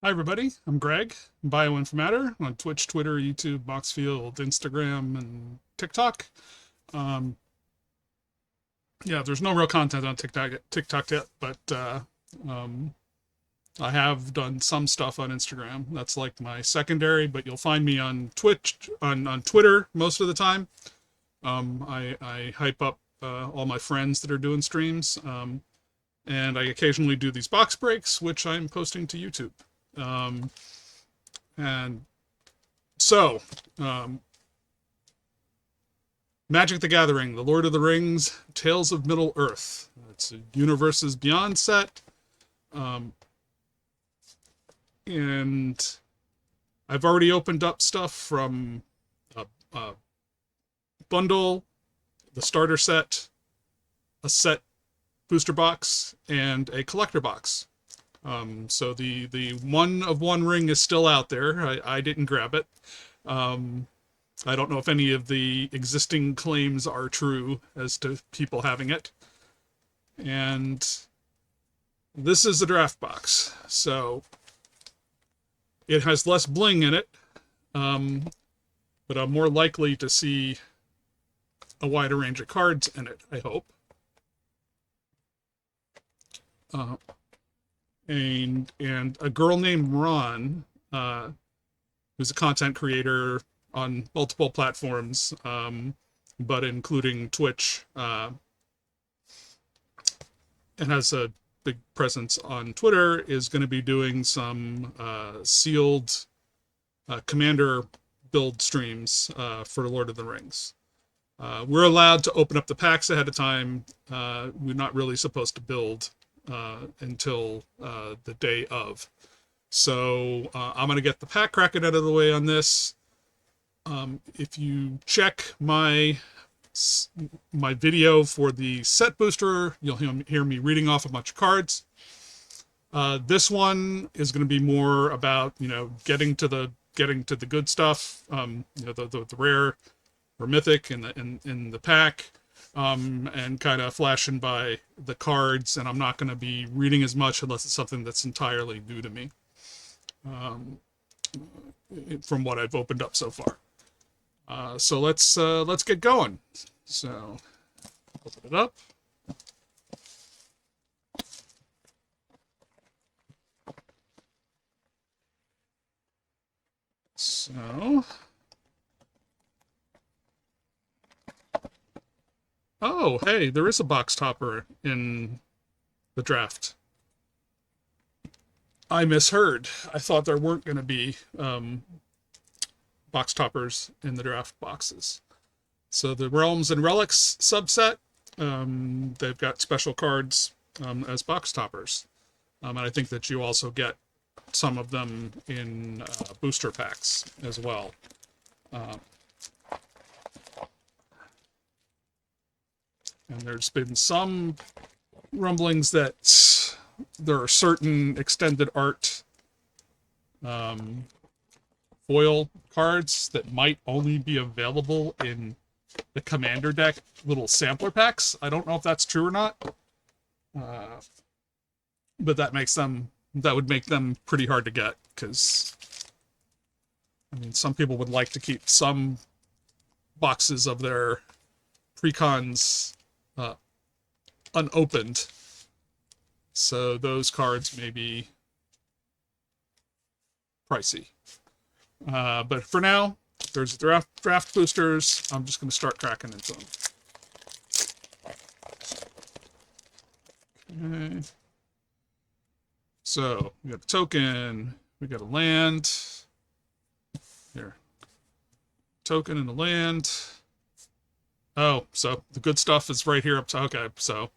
Hi, everybody. I'm Greg, Bioinformatter on Twitch, Twitter, YouTube, Boxfield, Instagram, and TikTok. Um, yeah, there's no real content on TikTok yet, but um, I have done some stuff on Instagram. That's like my secondary, but you'll find me on Twitch, on Twitter most of the time. I hype up all my friends that are doing streams, and I occasionally do these box breaks, which I'm posting to YouTube. Um, and So, um, Magic the Gathering, The Lord of the Rings, Tales of Middle Earth. It's a Universes Beyond set. Um, and I've already opened up stuff from a bundle, the starter set, a set booster box, and a collector box. So the one of one ring is still out there. I didn't grab it. Um, I don't know if any of the existing claims are true as to people having it. And this is the draft box. So it has less bling in it, um, but I'm more likely to see a wider range of cards in it, I hope. Uh, and a girl named Ron, who's a content creator on multiple platforms, but including Twitch, and has a big presence on Twitter, is going to be doing some sealed commander build streams for Lord of the Rings. We're allowed to open up the packs ahead of time. We're not really supposed to build until the day of. So I'm going to get the pack cracking out of the way on this. If you check my video for the set booster, you'll hear me reading off a bunch of cards. This one is going to be more about getting to the good stuff, the rare or mythic in the pack, and kind of flashing by the cards. And I'm not going to be reading as much unless it's something that's entirely new to me, from what I've opened up so far. So let's get going. So open it up. So, oh, hey, there is a box topper in the draft. I misheard. I thought there weren't going to be box toppers in the draft boxes. So the Realms and Relics subset, they've got special cards as box toppers. And I think that you also get some of them in booster packs as well. And there's been some rumblings that there are certain extended art foil cards that might only be available in the commander deck little sampler packs. I don't know if that's true or not, but that would make them pretty hard to get, because I mean, some people would like to keep some boxes of their precons unopened, so those cards may be pricey. But for now, there's draft boosters. I'm just going to start cracking into them. Okay. So we got a token, we got a land. Here, token and a land. Oh, so the good stuff is right here up to. Okay, so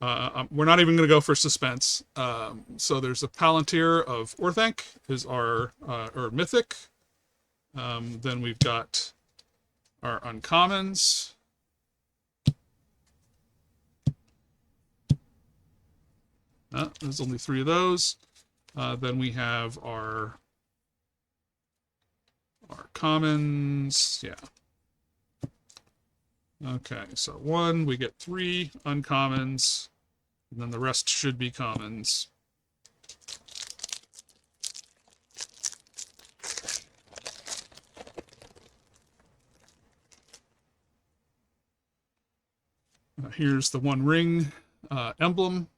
we're not even going to go for suspense. So there's a Palantir of Orthanc is our mythic. Then we've got our uncommons. There's only 3 of those. Then we have our commons. Yeah. Okay, so 1, we get 3 uncommons, and then the rest should be commons. Here's the One Ring emblem.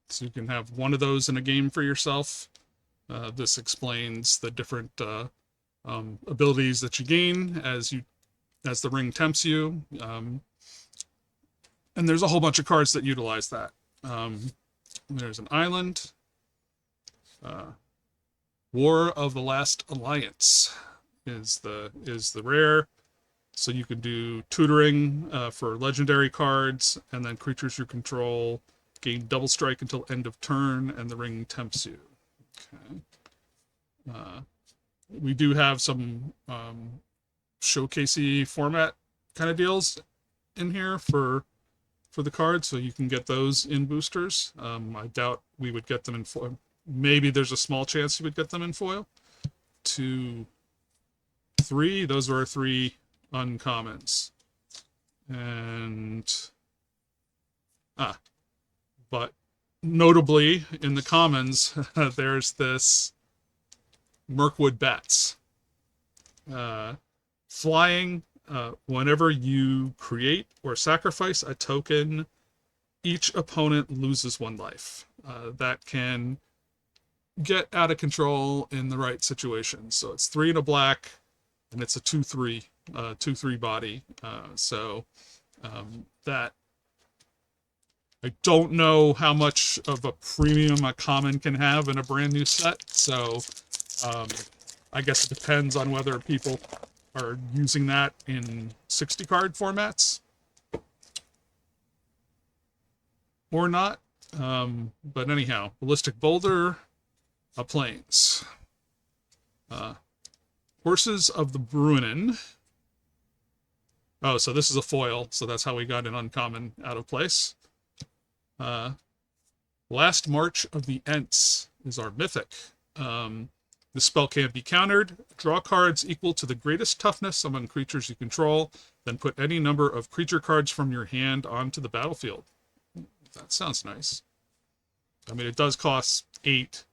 So you can have one of those in a game for yourself. This explains the different abilities that you gain as the ring tempts you. And there's a whole bunch of cards that utilize that. There's an island. War of the Last Alliance is the rare. So you can do tutoring for legendary cards, and then creatures you control gain double strike until end of turn, and the ring tempts you. Okay. We do have some showcasey format kind of deals in here for the cards, so you can get those in boosters. I doubt we would get them in foil. Maybe there's a small chance you would get them in foil. 2, 3. Those are our 3 uncommons. And but notably in the commons, there's this Mirkwood Bats. Flying, whenever you create or sacrifice a token, each opponent loses 1 life. That can get out of control in the right situation. So it's 3 and a black, and it's a 2/3, 2/3 body. That I don't know how much of a premium a common can have in a brand new set. So I guess it depends on whether people are using that in 60 card formats or not. But anyhow, Ballistic Boulder, Plains. Horses of the Bruinen. Oh, so this is a foil, so that's how we got an uncommon out of place. Last March of the Ents is our mythic. This spell can't be countered. Draw cards equal to the greatest toughness among creatures you control, then put any number of creature cards from your hand onto the battlefield. That sounds nice. I mean, it does cost 8,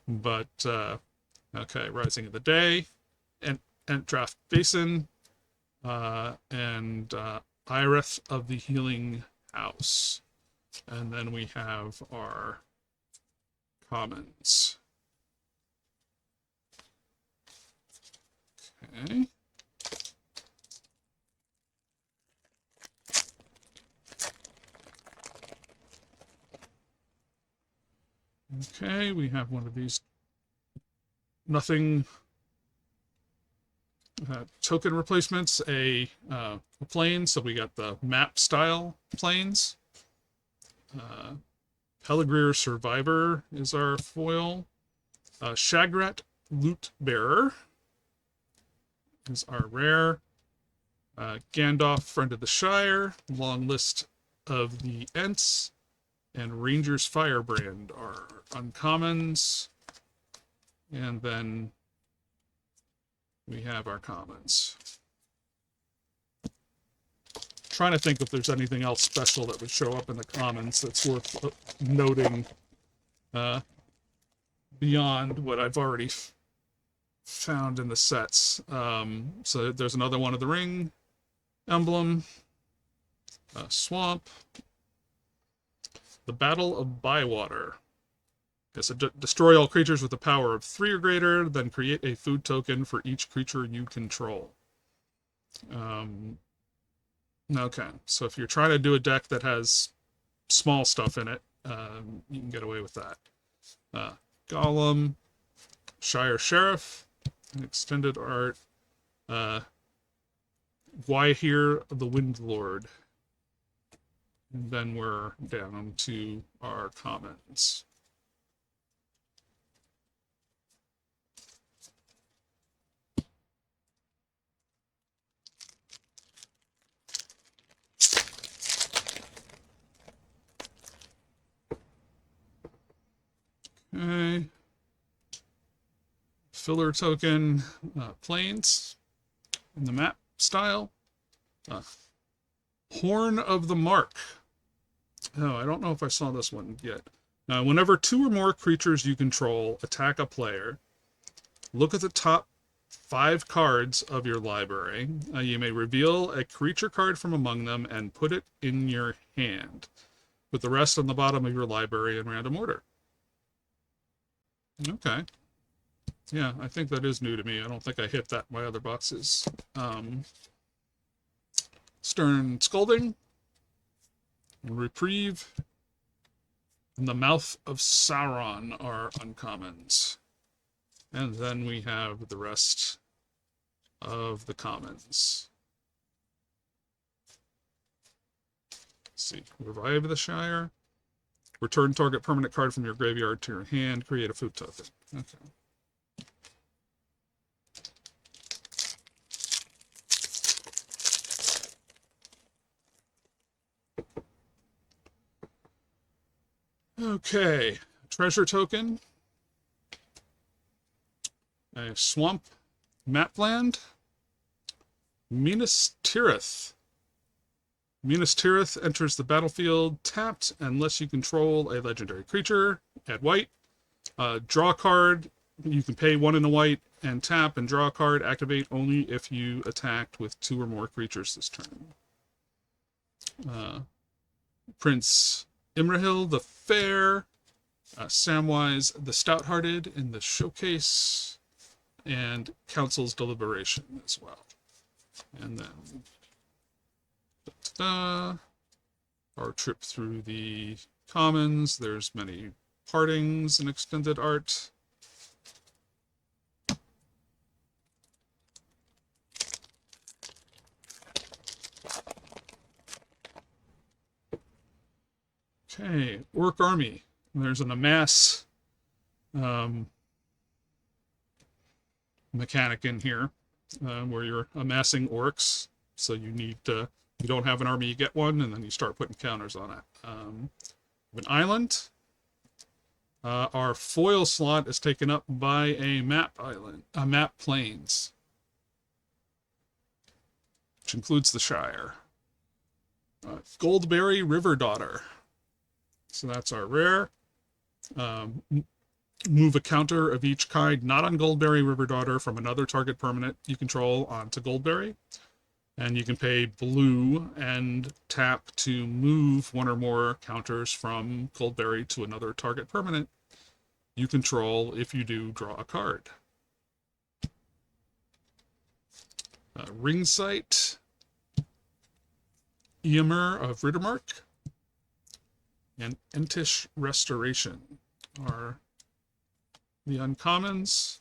but okay. Rising of the Day, Ent Draft Basin, and Irith of the Healing House. And then we have our commons. Okay. Okay, we have one of these nothing token replacements, a plane. So we got the map style planes. Peligreer Survivor is our foil. Shagrat Loot Bearer is our rare. Gandalf, Friend of the Shire, long list of the Ents, and Ranger's Firebrand are uncommons. And then we have our commons. Trying to think if there's anything else special that would show up in the commons that's worth noting beyond what I've already found in the sets. So there's another one of the ring emblem, swamp, the Battle of Bywater. Yes, destroy all creatures with a power of 3 or greater, then create a food token for each creature you control. Okay, so if you're trying to do a deck that has small stuff in it, you can get away with that. Golem, Shire Sheriff, extended art, Why-Here the Windlord. And then we're down to our commons. Okay. Filler token, planes in the map style. Horn of the Mark. Oh, I don't know if I saw this one yet. Whenever 2 or more creatures you control attack a player, look at the top 5 cards of your library. You may reveal a creature card from among them and put it in your hand. Put the rest on the bottom of your library in random order. Okay. Yeah, I think that is new to me. I don't think I hit that in my other boxes. Stern Scolding, Reprieve, and the Mouth of Sauron are uncommons. And then we have the rest of the commons. Let's see. Revive the Shire. Return target permanent card from your graveyard to your hand. Create a food token. Okay. Okay. Treasure token. A swamp mapland. Minas Tirith. Minas Tirith enters the battlefield tapped unless you control a legendary creature. Add white. Draw a card. You can pay 1 in the white and tap and draw a card. Activate only if you attacked with 2 or more creatures this turn. Prince Imrahil the Fair. Samwise the Stout-Hearted in the showcase. And Council's Deliberation as well. And then our trip through the commons. There's many partings and extended art. Okay, Orc Army. There's an amass mechanic in here where you're amassing orcs. So you need to, you don't have an army, you get one, and then you start putting counters on it. An island. Our foil slot is taken up by a map island, map plains, which includes the Shire. Goldberry River Daughter. So that's our rare. Move a counter of each kind not on Goldberry River Daughter from another target permanent you control onto Goldberry. And you can pay blue and tap to move 1 or more counters from Goldberry to another target permanent you control. If you do, draw a card. Ringsight, Eomer of Riddermark, and Entish Restoration are the uncommons.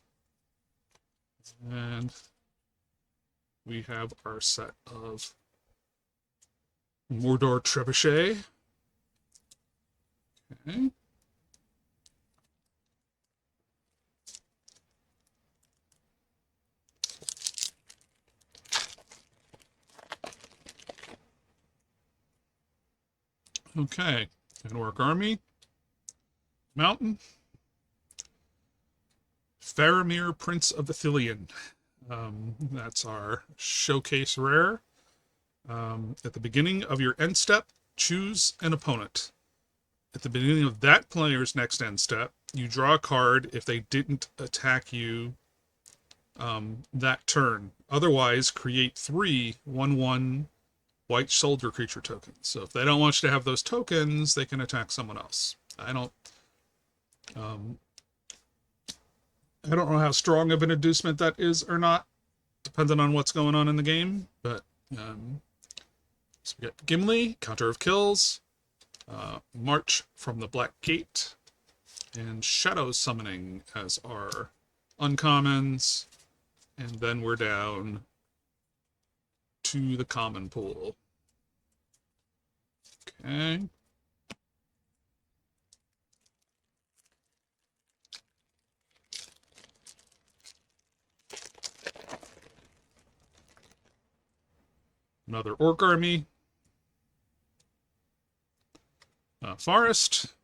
And we have our set of Mordor Trebuchet. Okay. Okay, an Orc Army. Mountain. Faramir, Prince of Ithilien. That's our showcase rare. At the beginning of your end step, choose an opponent. At the beginning of that player's next end step, you draw a card if they didn't attack you that turn. Otherwise, create 3 1/1 white soldier creature tokens. So if they don't want you to have those tokens, they can attack someone else. I don't know how strong of an inducement that is or not, depending on what's going on in the game. But so we got Gimli, Counter of Kills, March from the Black Gate, and Shadow Summoning as our uncommons. And then we're down to the common pool. Okay. Another Orc Army. Forest.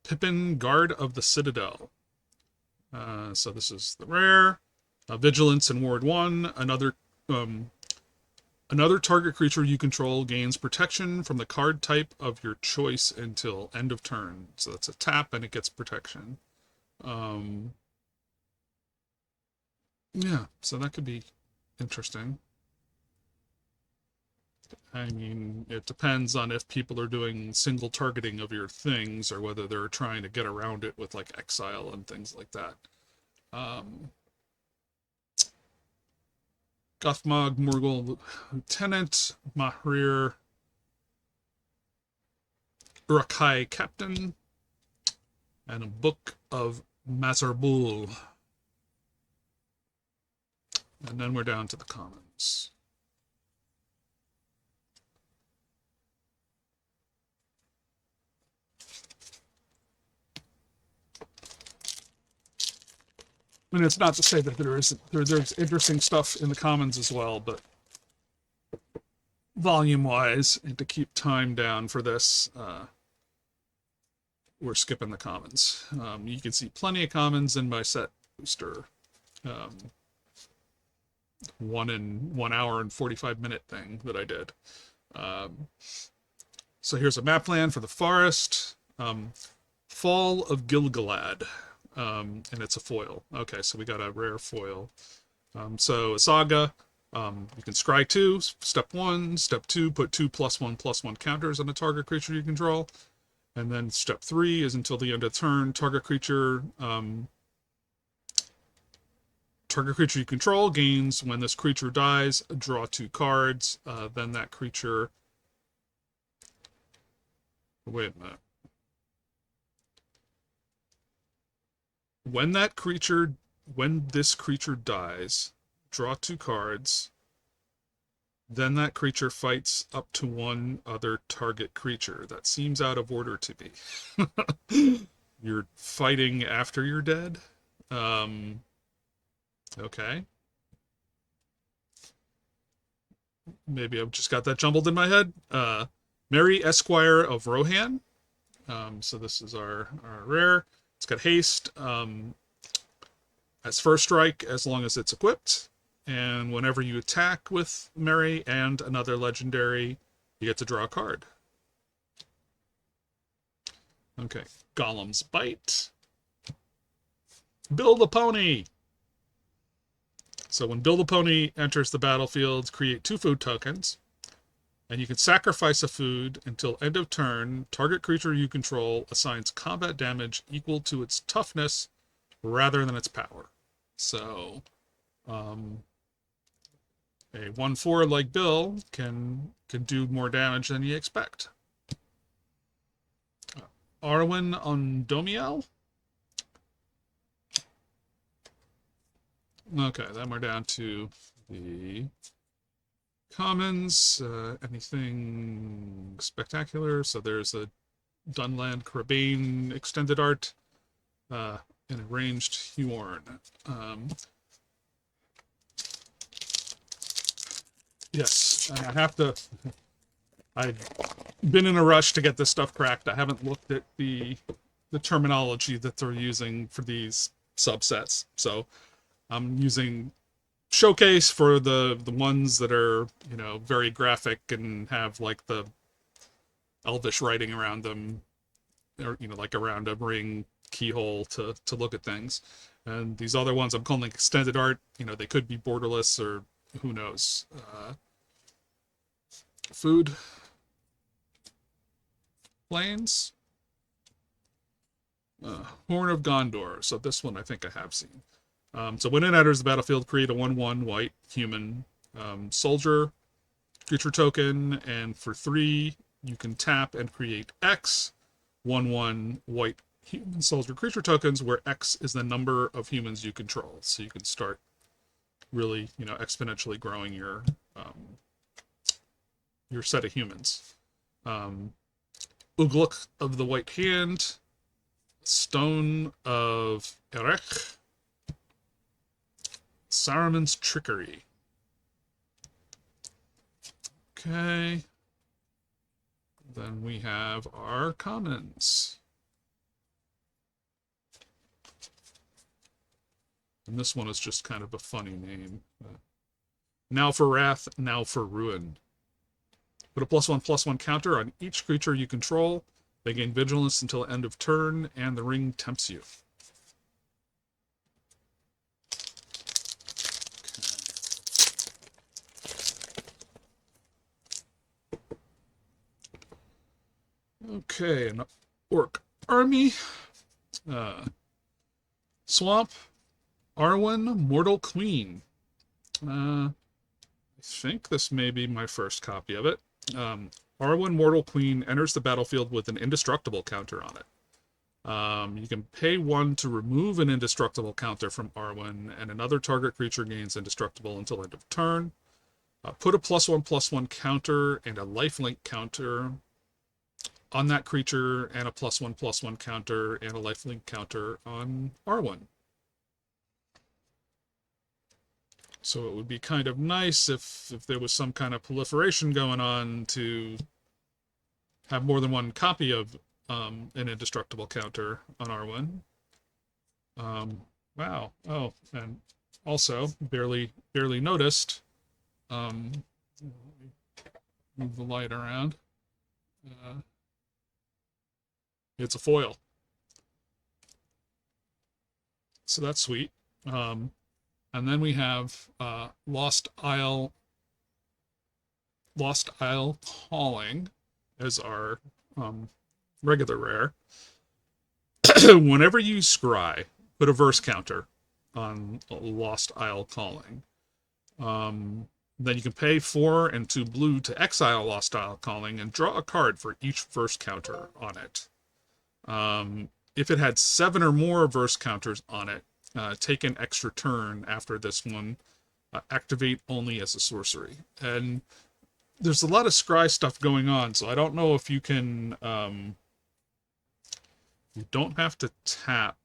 Pippin, Guard of the Citadel. So this is the rare. Vigilance in Ward 1. Another target creature you control gains protection from the card type of your choice until end of turn. So that's a tap and it gets protection. Yeah, so that could be interesting. I mean, it depends on if people are doing single targeting of your things or whether they're trying to get around it with like exile and things like that. Um, Gothmog, Morgul, Lieutenant, Mahrir, Urakai, Captain, and a Book of Mazarbul. And then we're down to the commons. And it's not to say that there's interesting stuff in the commons as well, but volume wise, and to keep time down for this, we're skipping the commons. You can see plenty of commons in my set booster. 1 hour and 45-minute thing that I did. So here's a map plan for the forest. Fall of Gilgalad. And it's a foil. Okay, so we got a rare foil. So a saga. You can scry 2, step 1. Step 2, put 2 +1/+1 counters on a target creature you control. And then step 3 is until the end of turn, target creature you control gains, when this creature dies, draw 2 cards. Then that creature... Wait a minute. When this creature dies, draw 2 cards. Then that creature fights up to 1 other target creature. That seems out of order to me. You're fighting after you're dead? Okay. Maybe I've just got that jumbled in my head. Mary Esquire of Rohan. So this is our rare. It's got haste. As first strike, as long as it's equipped. And whenever you attack with Mary and another legendary, you get to draw a card. Okay, Golem's Bite. Build a Pony. So when Build a Pony enters the battlefield, create 2 food tokens. And you can sacrifice a food until end of turn. Target creature you control assigns combat damage equal to its toughness rather than its power. So, a 1/4 like Bill can do more damage than you expect. Arwen Ondomiel. Okay, then we're down to the commons. Anything spectacular? So there's a Dunland Crabane extended art, an arranged Hjorn. Yes, and I have to. I've been in a rush to get this stuff cracked. I haven't looked at the terminology that they're using for these subsets, so I'm using Showcase for the ones that are, you know, very graphic and have like the elvish writing around them, or, you know, like around a ring keyhole to look at things. And these other ones I'm calling extended art. You know, they could be borderless or who knows. Food. Plains. Horn of Gondor. So this one I think I have seen. So when it enters the battlefield, create a 1/1 white human soldier creature token, and for 3 you can tap and create X 1/1 white human soldier creature tokens, where X is the number of humans you control. So you can start really, you know, exponentially growing your set of humans. Ugluk of the White Hand, Stone of Erech, Saruman's Trickery. Okay. Then we have our commons. And this one is just kind of a funny name. Now for Wrath, now for Ruin. Put a +1/+1 counter on each creature you control. They gain vigilance until end of turn, and the ring tempts you. Okay, an orc army. Swamp. Arwen, Mortal Queen. I think this may be my first copy of it. Arwen, Mortal Queen enters the battlefield with an indestructible counter on it. You can pay 1 to remove an indestructible counter from Arwen, and another target creature gains indestructible until end of turn. Put a +1/+1 counter and a lifelink counter on that creature, and a +1/+1 counter and a lifelink counter on Arwen. So it would be kind of nice if there was some kind of proliferation going on to have more than one copy of an indestructible counter on Arwen. Wow. Oh, and also barely noticed. Move the light around. It's a foil, so that's sweet. And then we have Lost Isle Calling as our regular rare. Whenever you scry, put a verse counter on Lost Isle Calling. Then you can pay 4 and 2 blue to exile Lost Isle Calling and draw a card for each verse counter on it. If it had 7 or more verse counters on it, take an extra turn after this one. Activate only as a sorcery. And there's a lot of scry stuff going on, so I don't know if you can... you don't have to tap.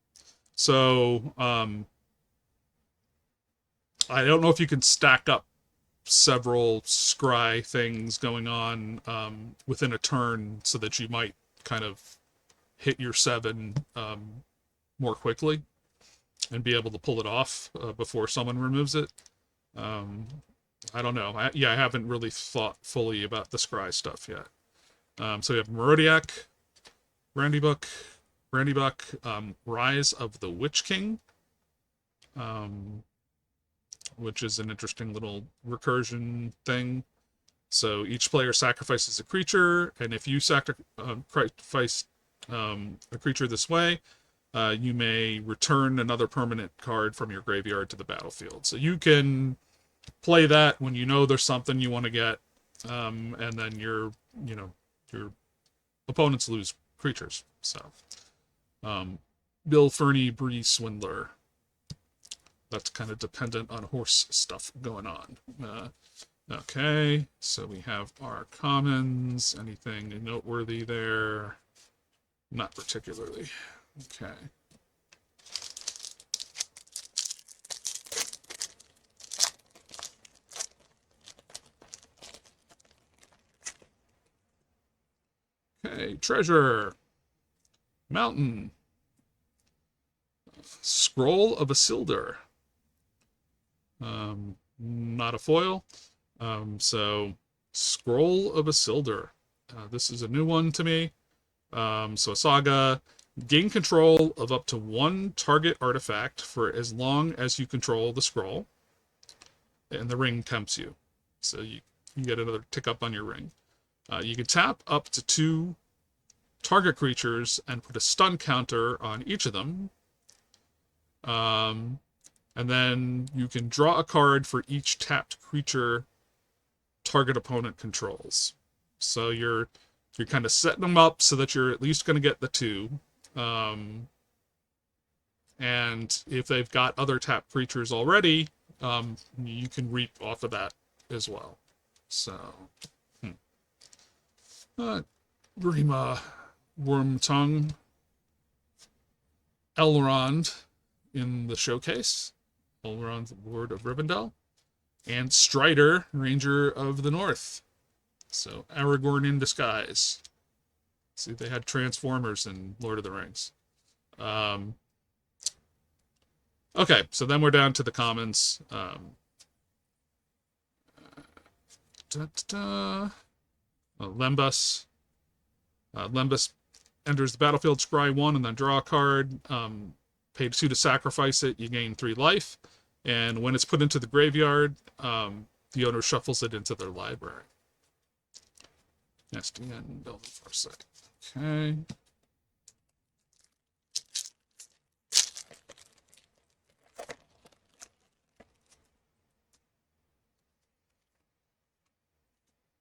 So, I don't know if you can stack up several scry things going on within a turn so that you might kind of hit your 7 more quickly and be able to pull it off before someone removes it. I don't know. I haven't really thought fully about the scry stuff yet. So we have Marodiak, Brandybuck, Rise of the Witch King, which is an interesting little recursion thing. So each player sacrifices a creature, and if you sacrifice a creature this way, you may return another permanent card from your graveyard to the battlefield. So you can play that when you know there's something you want to get, and then your opponents lose creatures. So, Bill Fernie, Bree Swindler. That's kind of dependent on horse stuff going on. Okay, so we have our commons. Anything noteworthy there? Not particularly. Okay. Okay, treasure. Mountain. Scroll of Isildur. Not a foil. So, Scroll of Isildur. This is a new one to me. So, Saga. Gain control of up to 1 target artifact for as long as you control the scroll. And the ring tempts you. So, you get another tick up on your ring. You can tap up to 2 target creatures and put a stun counter on each of them. And then you can draw a card for each tapped creature target opponent controls. So you're kind of setting them up so that you're at least going to get the 2. And if they've got other tapped creatures already, you can reap off of that as well. So, Grima, Wormtongue, Elrond in the showcase. Elrond, Lord of Rivendell. And Strider, Ranger of the North. So, Aragorn in disguise. See, they had Transformers in Lord of the Rings. Okay, so then we're down to the commons. Lembas. Lembas enters the battlefield, scry 1, and then draw a card. Pay 2 to sacrifice it, you gain 3 life. And when it's put into the graveyard, the owner shuffles it into their library. SDN Building Farsight. Okay.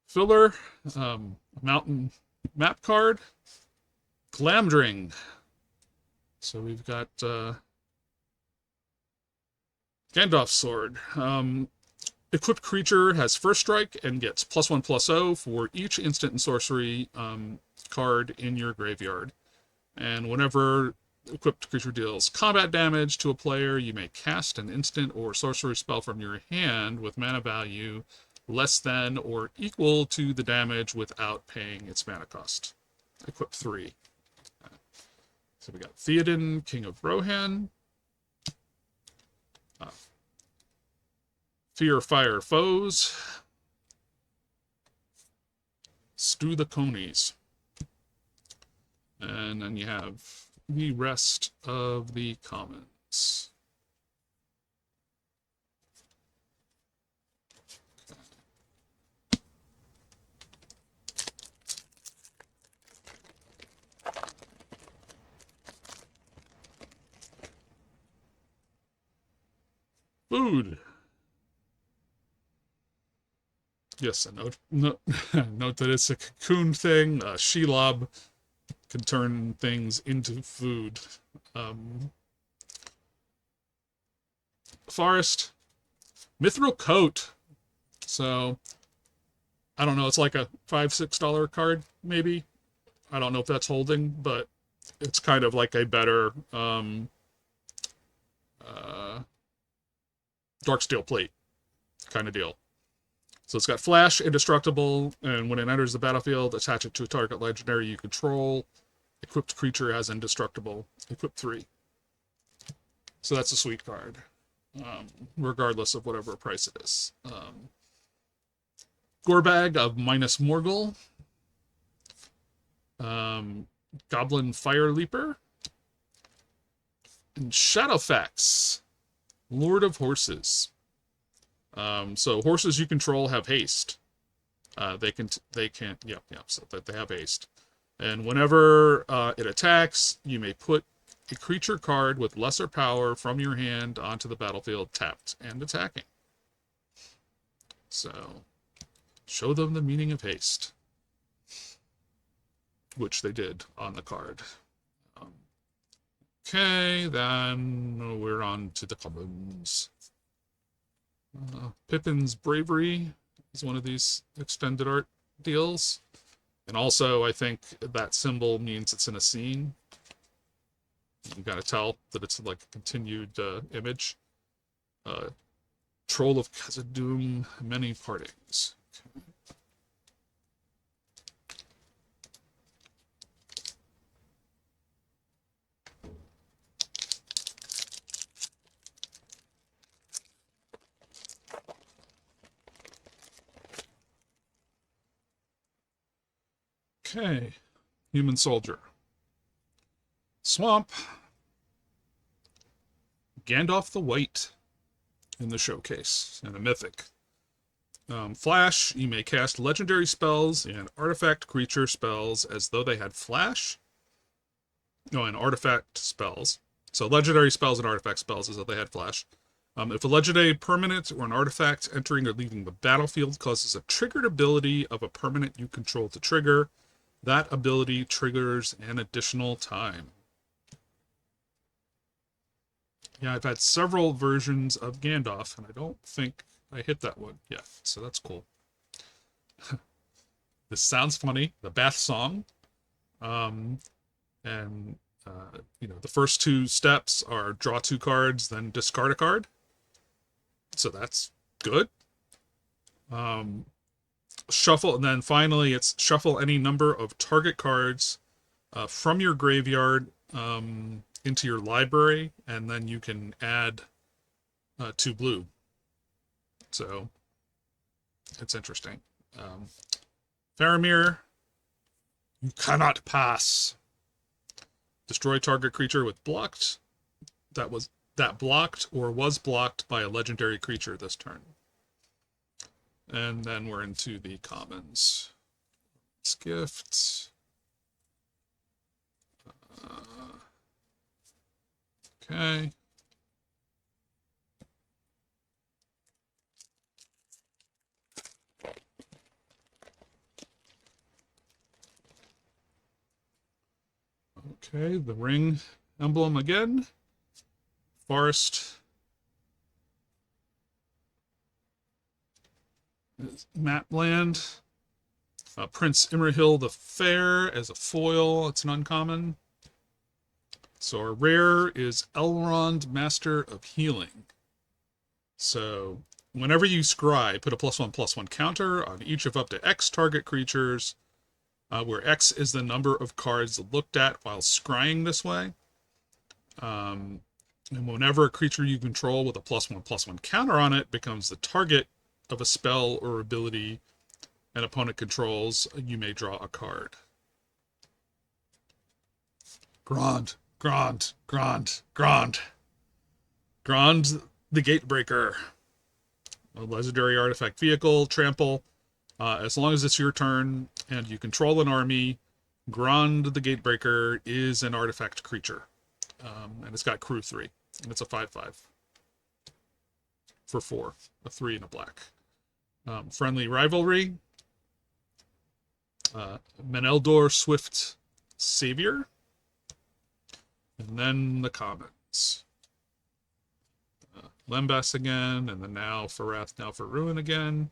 Filler, mountain map card, Glamdring. So we've got Gandalf's sword. Equipped creature has first strike and gets +1/+0 for each instant and sorcery card in your graveyard. And whenever equipped creature deals combat damage to a player, you may cast an instant or sorcery spell from your hand with mana value less than or equal to the damage without paying its mana cost. Equip 3. So we got Theoden, King of Rohan. Fear Fire Foes. Stew the Conies. And then you have the rest of the commons. Food. Yes, a note, note that it's a cocoon thing. Shelob can turn things into food. Forest. Mithril Coat. So, I don't know, it's like a $5-6 card, maybe. I don't know if that's holding, but it's kind of like a better Darksteel Plate kind of deal. So it's got Flash, Indestructible, and when it enters the battlefield, attach it to a target legendary you control. Equipped creature has Indestructible. Equip 3. So that's a sweet card, regardless of whatever price it is. Gorebag of Minus Morgul. Goblin Fire Leaper. And Shadowfax, Lord of Horses. So horses you control have haste. They can't, yep, so that they have haste. And whenever it attacks, you may put a creature card with lesser power from your hand onto the battlefield tapped and attacking. So, show them the meaning of haste. Which they did on the card. Okay, then we're on to the commons. Pippin's Bravery is one of these extended art deals. And also, I think that symbol means it's in a scene. You gotta tell that it's like a continued image. Troll of Khazad-dûm, Many Partings. Okay, Human Soldier. Swamp. Gandalf the White in the showcase, and a mythic. Flash, you may cast legendary spells and artifact creature spells as though they had flash. No, and artifact spells. So legendary spells and artifact spells as though they had flash. If a legendary permanent or an artifact entering or leaving the battlefield causes a triggered ability of a permanent you control to trigger, that ability triggers an additional time. Yeah, I've had several versions of Gandalf, and I don't think I hit that one yet, so that's cool. This sounds funny. The Bath Song. The first two steps are draw 2 cards, then discard a card. So that's good. Shuffle, and then finally it's shuffle any number of target cards from your graveyard into your library, and then you can add 2 blue. So it's interesting. Faramir, you cannot pass. Destroy target creature with blocked that blocked or was blocked by a legendary creature this turn. And then we're into the commons. Gifts. Okay. Okay, the ring emblem again. Forest. Mapland. Prince Imrahil the Fair as a foil. It's an uncommon. So our rare is Elrond, Master of Healing. So whenever you scry, put a +1/+1 counter on each of up to X target creatures, where X is the number of cards looked at while scrying this way. And whenever a creature you control with a +1/+1 counter on it becomes the target of a spell or ability an opponent controls, you may draw a card. Grand, Grand, Grand, Grand. Grand the Gatebreaker. A legendary artifact vehicle, trample. As long as it's your turn and you control an army, Grand the Gatebreaker is an artifact creature. And it's got crew 3. And it's a 5/5. For 4. A 3 and a black. Friendly Rivalry. Meneldor Swift Savior. And then the commons. Lembas again, and then now for Wrath, now for Ruin again.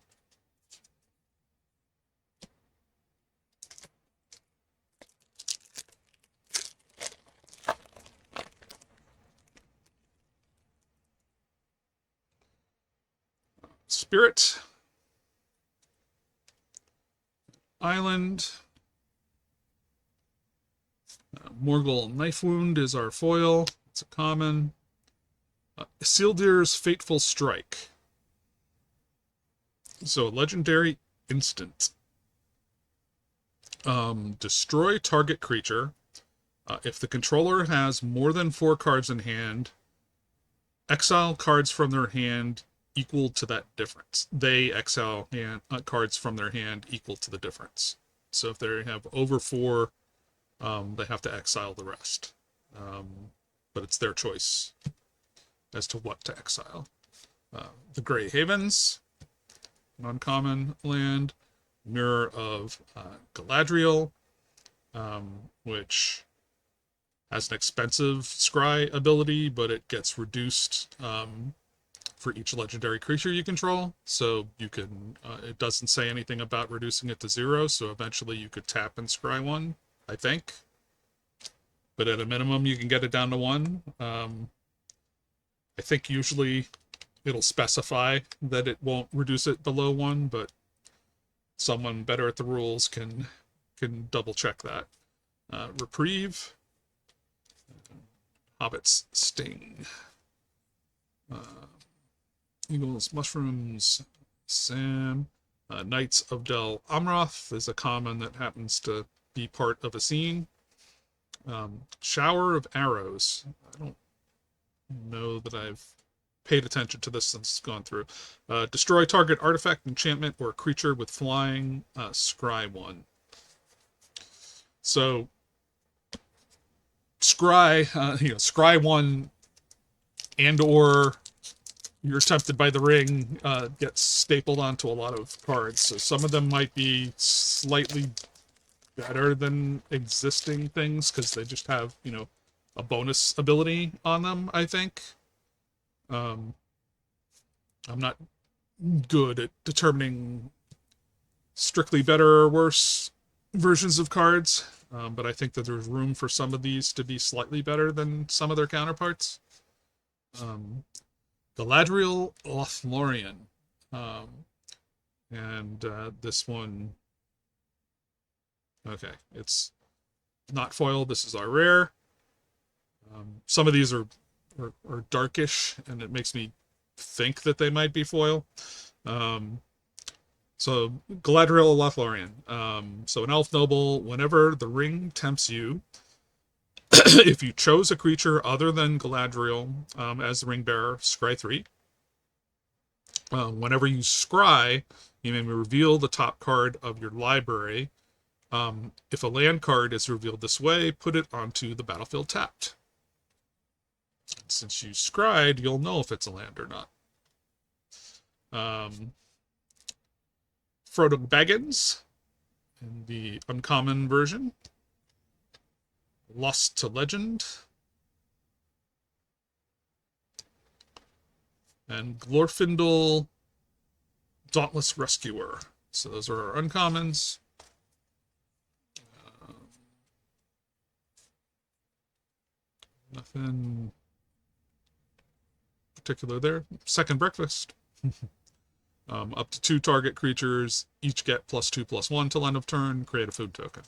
Spirit. Island. Morgul Knife Wound is our foil. It's a common. Isildur's Fateful Strike. So, legendary instant. Destroy target creature. If the controller has more than 4 cards in hand, exile cards from their hand equal to that difference. They exile cards from their hand equal to the difference. So if they have over 4, they have to exile the rest. But it's their choice as to what to exile. The Grey Havens, an uncommon land. Mirror of Galadriel, which has an expensive scry ability, but it gets reduced for each legendary creature you control. So you can, it doesn't say anything about reducing it to 0, so eventually you could tap and scry 1, I think. But at a minimum, you can get it down to 1. I think usually it'll specify that it won't reduce it below 1, but someone better at the rules can double check that. Reprieve. Hobbit's Sting. Eagles, Mushrooms, Sam. Knights of Del Amroth is a common that happens to be part of a scene. Shower of Arrows. I don't know that I've paid attention to this since it's gone through. Destroy target artifact, enchantment, or creature with flying. Scry 1. So, scry, scry 1, and or you're tempted by the ring, gets stapled onto a lot of cards. So some of them might be slightly better than existing things because they just have, a bonus ability on them, I think. I'm not good at determining strictly better or worse versions of cards, but I think that there's room for some of these to be slightly better than some of their counterparts. Galadriel Lothlorien. And this one, okay, it's not foil. This is our rare. Some of these are darkish, and it makes me think that they might be foil. So Galadriel Lothlorien. So an elf noble, whenever the ring tempts you, if you chose a creature other than Galadriel as the ring bearer, scry 3. Whenever you scry, you may reveal the top card of your library. If a land card is revealed this way, put it onto the battlefield tapped. Since you scryed, you'll know if it's a land or not. Frodo Baggins in the uncommon version. Lost to Legend. And Glorfindel Dauntless Rescuer. So those are our uncommons. Nothing particular there. Second breakfast. Up to 2 target creatures, each get +2/+1 till end of turn. Create a food token.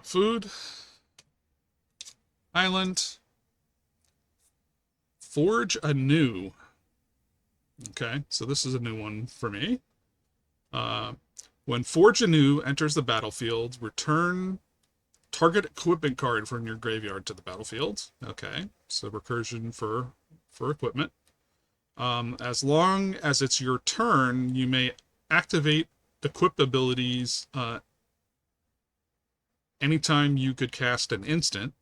Food. Island. Forge Anew. Okay, so this is a new one for me. When Forge Anew enters the battlefield, return target equipment card from your graveyard to the battlefield. Okay, so recursion for equipment. As long as it's your turn, you may activate equip abilities anytime you could cast an instant.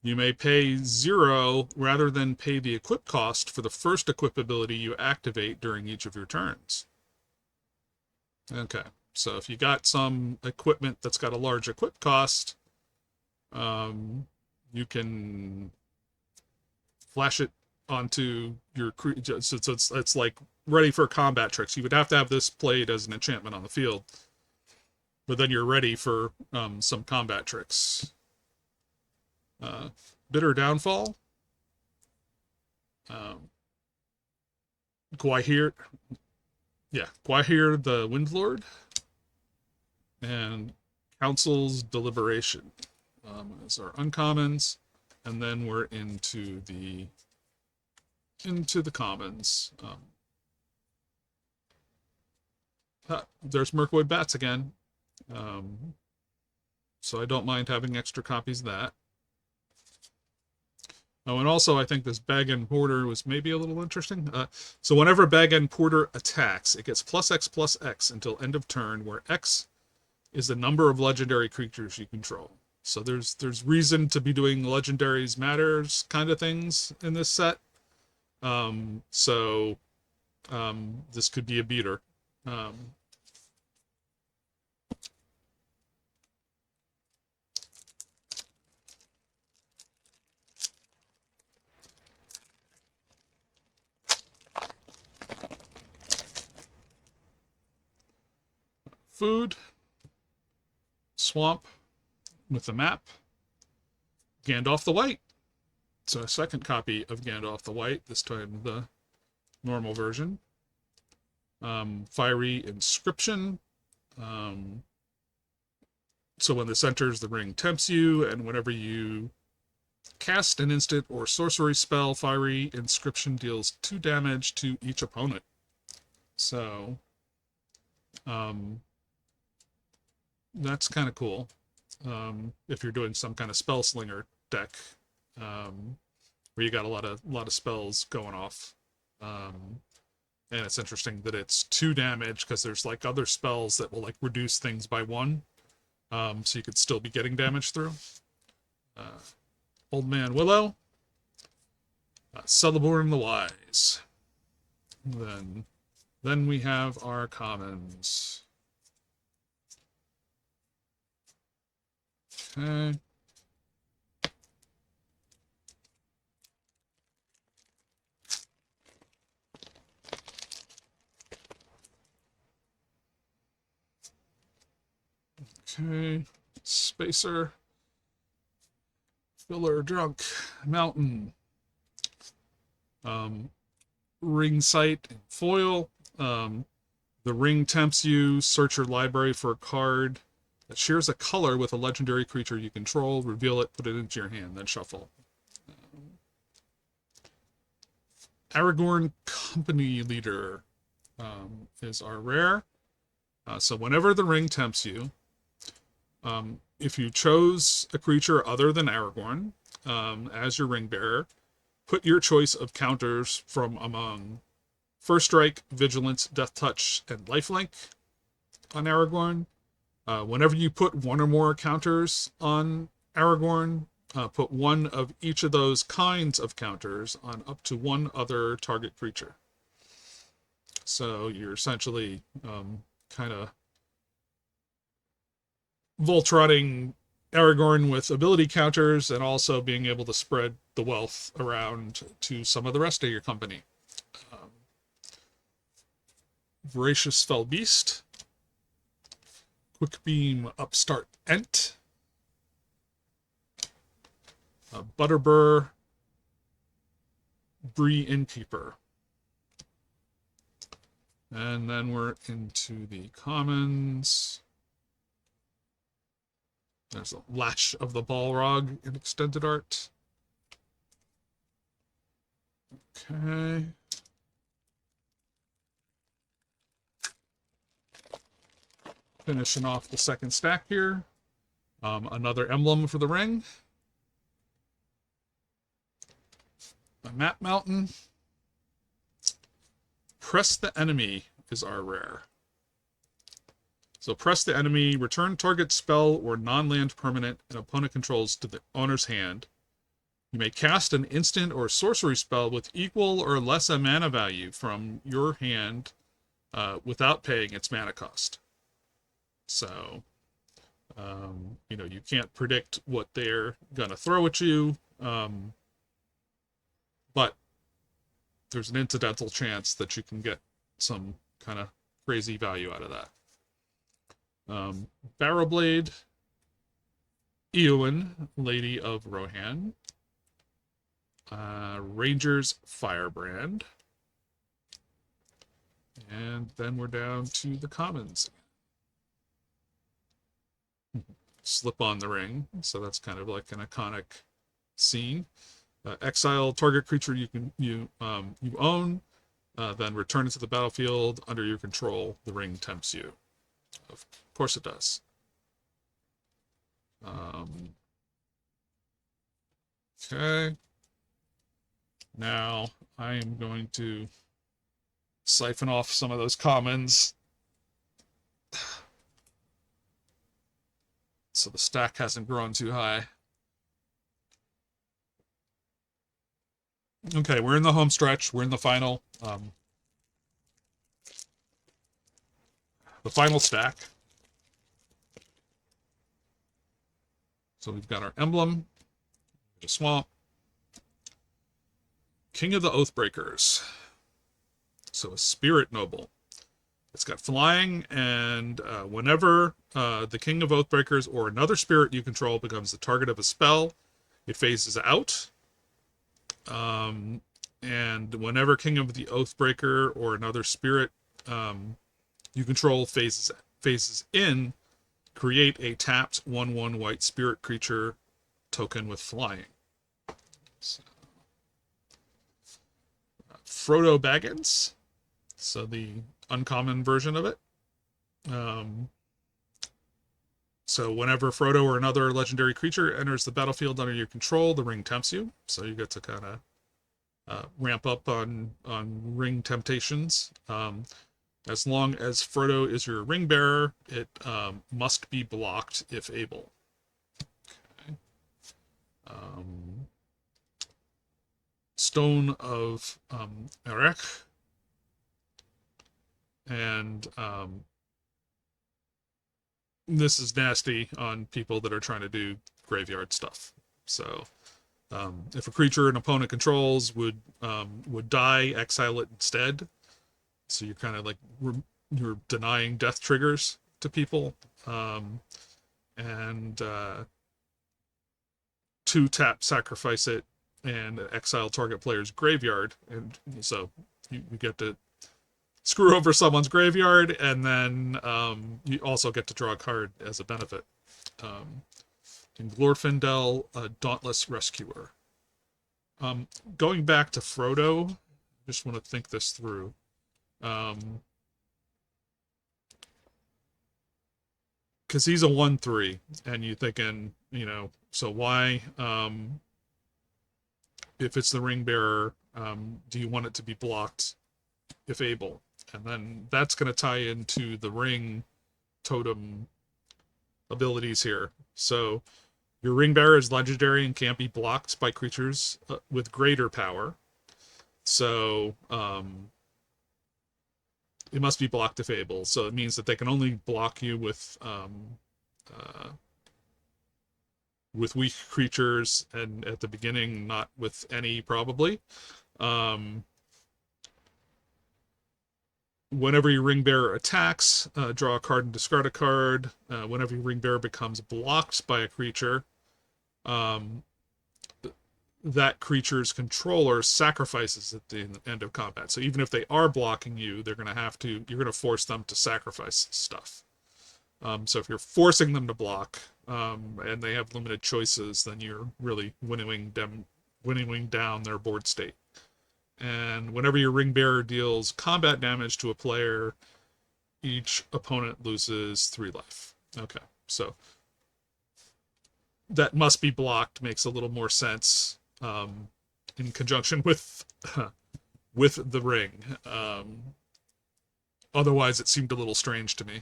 You may pay 0 rather than pay the equip cost for the first equip ability you activate during each of your turns. Okay, so if you got some equipment that's got a large equip cost, you can flash it onto your creature. So it's like ready for combat tricks. You would have to have this played as an enchantment on the field, but then you're ready for some combat tricks. Bitter Downfall. Gwaihir the Windlord. And Council's Deliberation as our uncommons. And then we're into the commons. There's Merkwood Bats again. So I don't mind having extra copies of that. Oh, and also I think this Bag-End Porter was maybe a little interesting. So whenever Bag-End Porter attacks, it gets +X/+X until end of turn, where X is the number of legendary creatures you control. So there's reason to be doing legendaries matters kind of things in this set. This could be a beater. Food. Swamp with the map. Gandalf the White. So a second copy of Gandalf the White, this time the normal version. Fiery Inscription. So when this enters, the ring tempts you, and whenever you cast an instant or sorcery spell, Fiery Inscription deals 2 damage to each opponent. So that's kind of cool. If you're doing some kind of spell slinger deck, where you got a lot of spells going off. And it's interesting that it's 2 damage, because there's like other spells that will like reduce things by 1. So you could still be getting damage through. Old Man Willow. Celeborn the Wise. Then we have our commons. Okay. Okay. Spacer. Filler Drunk. Mountain. Ring Sight and Foil. The ring tempts you. Search your library for a card that shares a color with a legendary creature you control. Reveal it, put it into your hand, then shuffle. Aragorn Company Leader is our rare. So whenever the ring tempts you, If you chose a creature other than Aragorn as your ring bearer, put your choice of counters from among First Strike, Vigilance, Death Touch, and Lifelink on Aragorn. Whenever you put one or more counters on Aragorn, put one of each of those kinds of counters on up to one other target creature. So you're essentially kind of Voltrotting Aragorn with ability counters and also being able to spread the wealth around to some of the rest of your company. Voracious Fell Beast, Quick Beam Upstart Ent, Butterbur, Bree Innkeeper. And then we're into the commons. There's a Lash of the Balrog in extended art. Okay. Finishing off the second stack here. Another emblem for the ring. A Map Mountain. Press the Enemy is our rare. So press the enemy, return target spell or non-land permanent an opponent controls to the owner's hand. You may cast an instant or sorcery spell with equal or less a mana value from your hand without paying its mana cost. So, you can't predict what they're going to throw at you, but there's an incidental chance that you can get some kind of crazy value out of that. Barrowblade, Eowyn, Lady of Rohan, Ranger's Firebrand, and then we're down to the commons. Slip on the Ring, so that's kind of like an iconic scene. Exile target creature you own, then return it to the battlefield under your control. The ring tempts you. Of course it does. Okay. Now I am going to siphon off some of those commons so the stack hasn't grown too high. Okay, we're in the home stretch. We're in the final stack. So we've got our emblem, the swamp, King of the Oathbreakers. So a spirit noble. It's got flying, and whenever the King of Oathbreakers or another spirit you control becomes the target of a spell, it phases out. And whenever King of the Oathbreaker or another spirit you control phases in, create a tapped 1/1 white spirit creature token with flying. So, Frodo Baggins, so the uncommon version of it. So whenever Frodo or another legendary creature enters the battlefield under your control, the ring tempts you. So you get to kind of ramp up on ring temptations. As long as Frodo is your ring bearer, it must be blocked if able. Okay. Stone of Erech. And this is nasty on people that are trying to do graveyard stuff. So if a creature an opponent controls would die, exile it instead. So you're kind of like you're denying death triggers to people, and 2-tap sacrifice it and exile target player's graveyard, and so you get to screw over someone's graveyard, and then you also get to draw a card as a benefit. In Glorfindel, Dauntless Rescuer. Going back to Frodo, just want to think this through. because he's a 1/3, and you thinking, so why, if it's the ring bearer, do you want it to be blocked if able? And then that's going to tie into the ring totem abilities here. So your ring bearer is legendary and can't be blocked by creatures with greater power. So it must be blocked if able. So it means that they can only block you with weak creatures, and at the beginning, not with any, probably. Whenever your ring bearer attacks, draw a card and discard a card. Whenever your ring bearer becomes blocked by a creature, that creature's controller sacrifices at the end of combat. So even if they are blocking you, you're going to force them to sacrifice stuff. So if you're forcing them to block, and they have limited choices, then you're really winnowing down their board state. And whenever your ring bearer deals combat damage to a player, each opponent loses 3 life. Okay, so that must be blocked makes a little more sense, in conjunction with the ring. Otherwise, it seemed a little strange to me.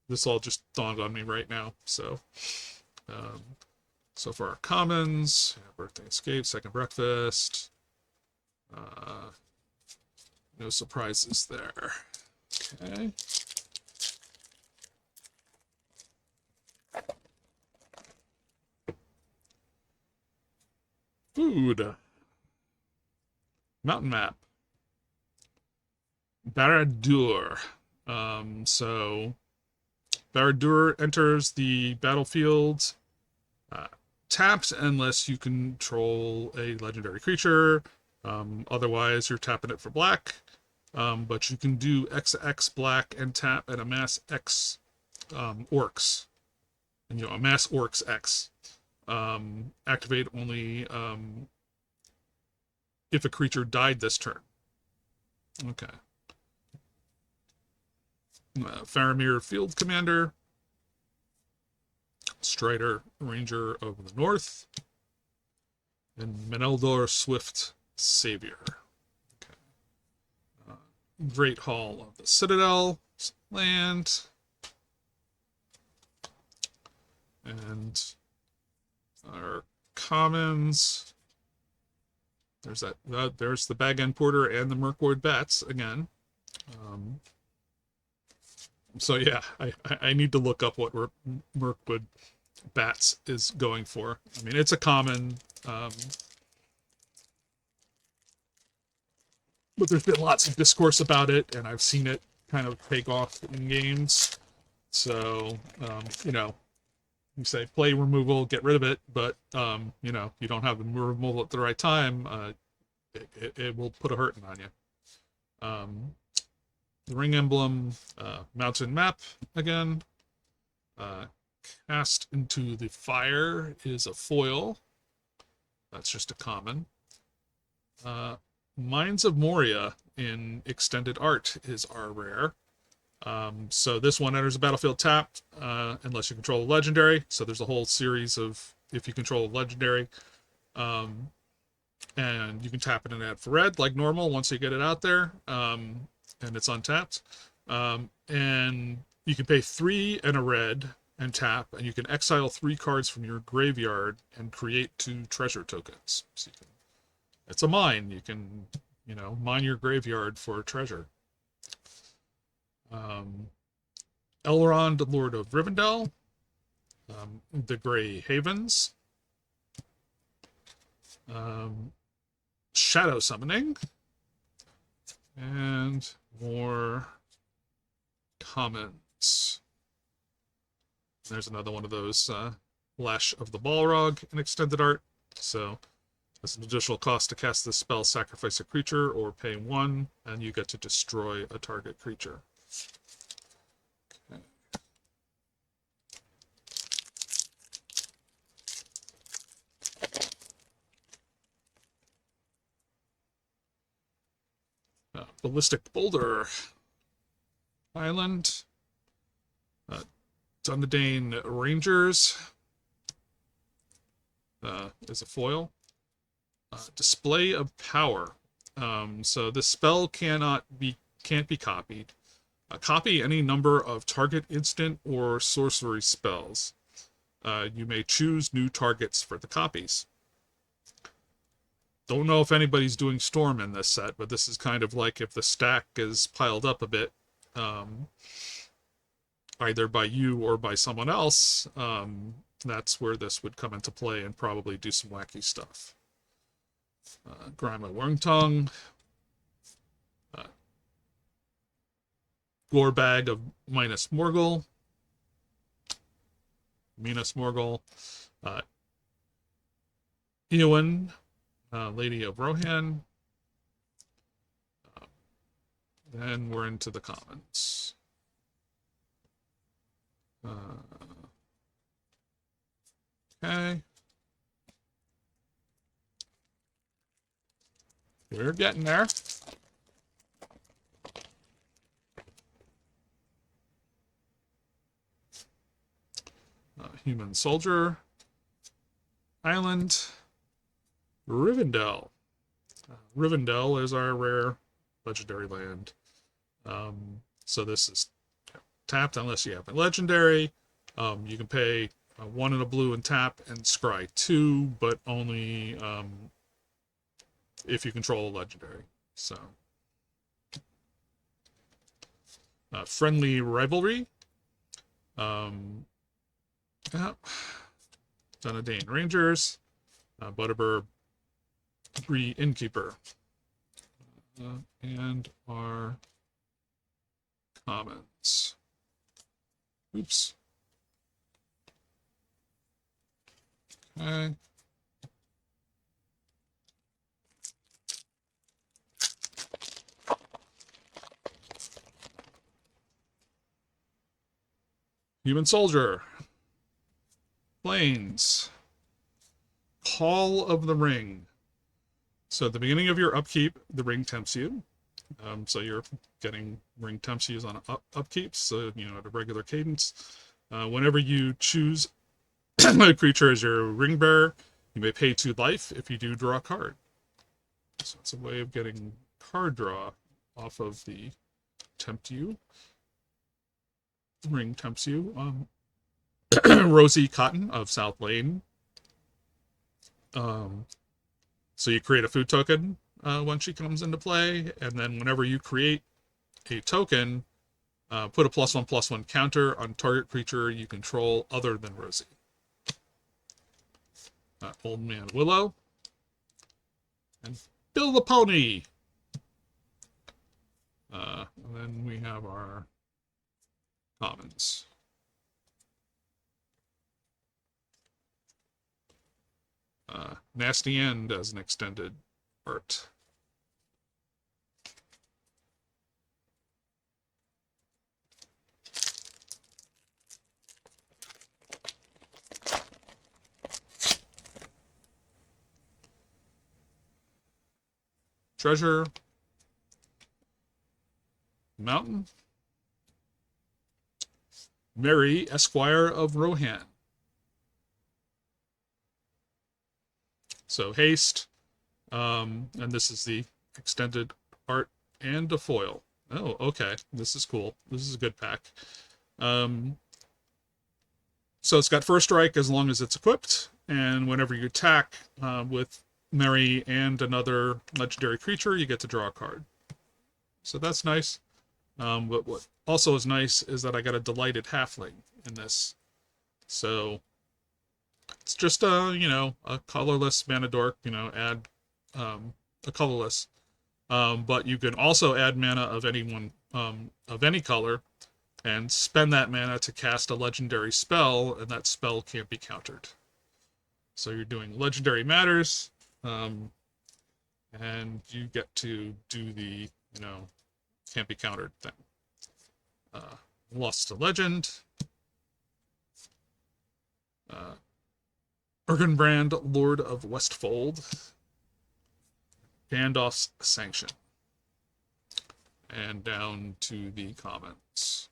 This all just dawned on me right now. So for our commons, birthday escape, second breakfast. No surprises there. Okay. Food. Mountain map. Barad-dûr. So Barad-dûr enters the battlefield tapped unless you control a legendary creature. Otherwise, you're tapping it for black. But you can do XX black and tap and amass X orcs. And amass orcs X. Activate only if a creature died this turn. Okay. Faramir Field Commander. Strider Ranger of the North. And Meneldor Swift Savior. Okay. Great Hall of the Citadel. Land. And our commons. There's there's the Bag End Porter and the Mirkwood Bats again. So yeah, I need to look up what Mirkwood Bats is going for. I mean, it's a common, but there's been lots of discourse about it, and I've seen it kind of take off in games. So, you say play removal, get rid of it, but, you don't have the removal at the right time, it will put a hurting on you. The ring emblem, mountain map again. Cast into the fire is a foil. That's just a common. Mines of Moria in extended art is our rare. So this one enters the battlefield tapped unless you control a legendary. So there's a whole series of if you control a legendary. And you can tap it and add for red like normal once you get it out there. And it's untapped. And you can pay 3 and a red and tap, and you can exile 3 cards from your graveyard and create 2 treasure tokens. So it's a mine. You can, mine your graveyard for treasure. Elrond, Lord of Rivendell. The Grey Havens. Shadow Summoning. And more commons. There's another one of those Lash of the Balrog in extended art. So there's an additional cost to cast this spell, sacrifice a creature, or pay 1, and you get to destroy a target creature. Okay. Ballistic Boulder Island. Dundadane Rangers is a foil. Display of Power. So this spell can't be copied. Copy any number of target instant or sorcery spells. You may choose new targets for the copies. Don't know if anybody's doing Storm in this set, but this is kind of like if the stack is piled up a bit, either by you or by someone else, that's where this would come into play and probably do some wacky stuff. Grima Wormtongue. Gore Bag of Minas Morgul. Minas Morgul. Eowyn, Lady of Rohan. Then we're into the commons. Okay. We're getting there. Human Soldier. Island. Rivendell. Rivendell is our rare legendary land. So this is tapped unless you have a legendary. You can pay 1 and a blue and tap and scry 2, but only if you control a legendary. So Friendly Rivalry. Dundadane Rangers. Butterbur Bree Innkeeper. And our commons. Oops. Okay. Human Soldier. Plains. Call of the Ring. So at the beginning of your upkeep, the ring tempts you. So you're getting ring tempts you on upkeep, so at a regular cadence. Whenever you choose a creature as your ring bearer, you may pay 2 life. If you do, draw a card. So it's a way of getting card draw off of the tempt you. Ring tempts you. Rosie Cotton of South Lane. So you create a food token when she comes into play, and then whenever you create a token, put a +1/+1 counter on target creature you control other than Rosie. Old Man Willow. And Bill the Pony. And then we have our commons. Nasty End as an extended art. Treasure. Mountain. Mary, Esquire of Rohan. So haste, and this is the extended art and a foil. Oh, okay, this is cool. This is a good pack. So it's got first strike as long as it's equipped, and whenever you attack with Mary and another legendary creature, you get to draw a card. So that's nice. But what also is nice is that I got a Delighted Halfling in this. So it's just a colorless mana dork, add a colorless. But you can also add mana of anyone of any color and spend that mana to cast a legendary spell, and that spell can't be countered. So you're doing legendary matters, and you get to do the, can't be countered thing. Lost to Legend. Ergenbrand, Lord of Westfold. Gandalf's Sanction. And down to the comments.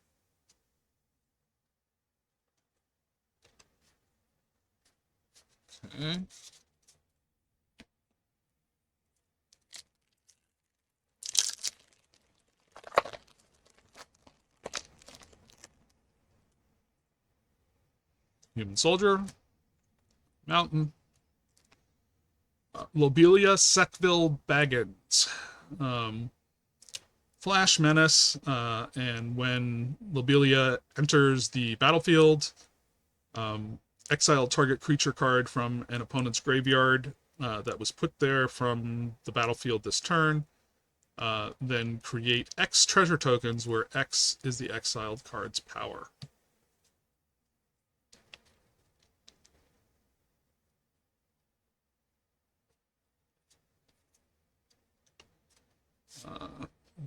Okay. Human Soldier, Mountain, Lobelia Sackville Baggins. Flash Menace, and when Lobelia enters the battlefield, exile target creature card from an opponent's graveyard that was put there from the battlefield this turn. Then create X treasure tokens, where X is the exiled card's power.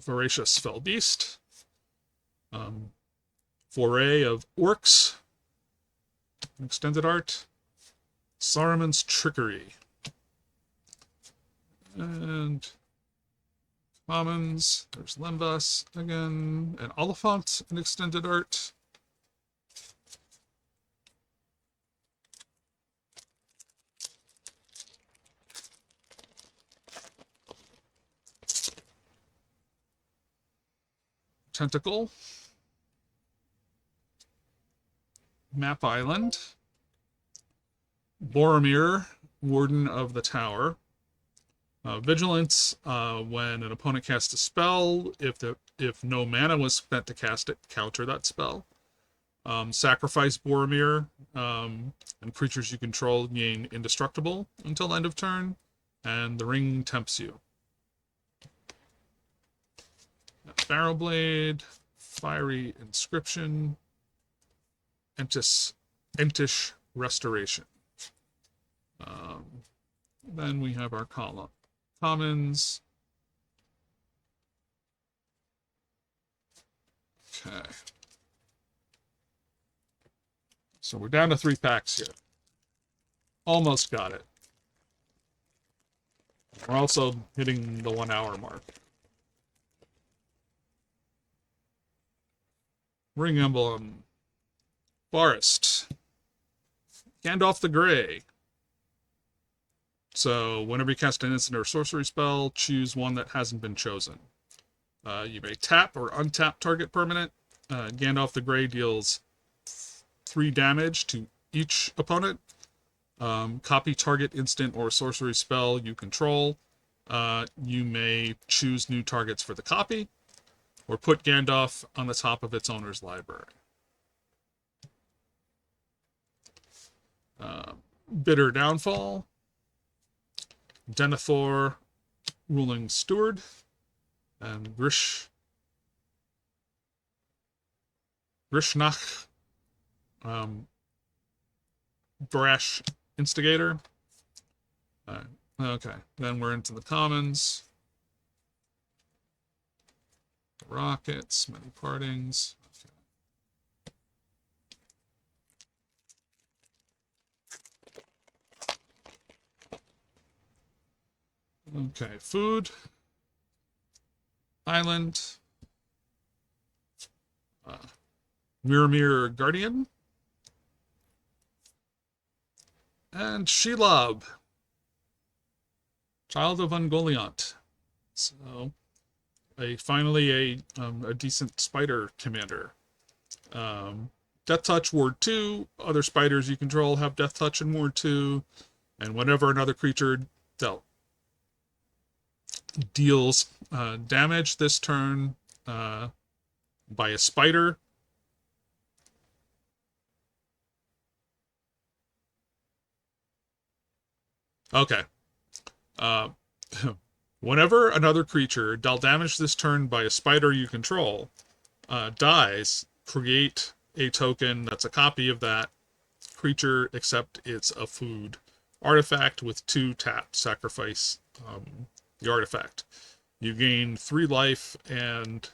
Voracious Fell Beast. Foray of Orcs. Extended art. Saruman's Trickery. And commons. There's Lembas again. And Oliphant in extended art. Tentacle. Map Island. Boromir, Warden of the Tower. Vigilance, when an opponent casts a spell, if no mana was spent to cast it, counter that spell. Sacrifice Boromir, and creatures you control gain indestructible until end of turn, and the ring tempts you. Barrowblade, Fiery Inscription, Entish Restoration. Then we have our column. Commons. Okay. So we're down to 3 packs here. Almost got it. We're also hitting the 1 hour mark. Ring Emblem. Forest. Gandalf the Grey. So whenever you cast an instant or sorcery spell, choose one that hasn't been chosen. You may tap or untap target permanent. Gandalf the Grey deals 3 damage to each opponent. Copy target instant or sorcery spell you control. You may choose new targets for the copy, or put Gandalf on the top of its owner's library. Bitter Downfall. Denethor, Ruling Steward, and Grishnach, Brash Instigator. Okay, then we're into the commons. Rockets, Many Partings. Okay, food, island, Mirror Guardian, and Shelob, Child of Ungoliant. So, finally a decent spider commander. Death Touch, Ward 2. Other spiders you control have Death Touch and Ward 2. And whenever another creature deals damage this turn by a spider, okay. Whenever another creature dealt damage this turn by a spider you control dies, create a token that's a copy of that creature, except it's a food artifact with 2 tap. Sacrifice the artifact. You gain 3 life, and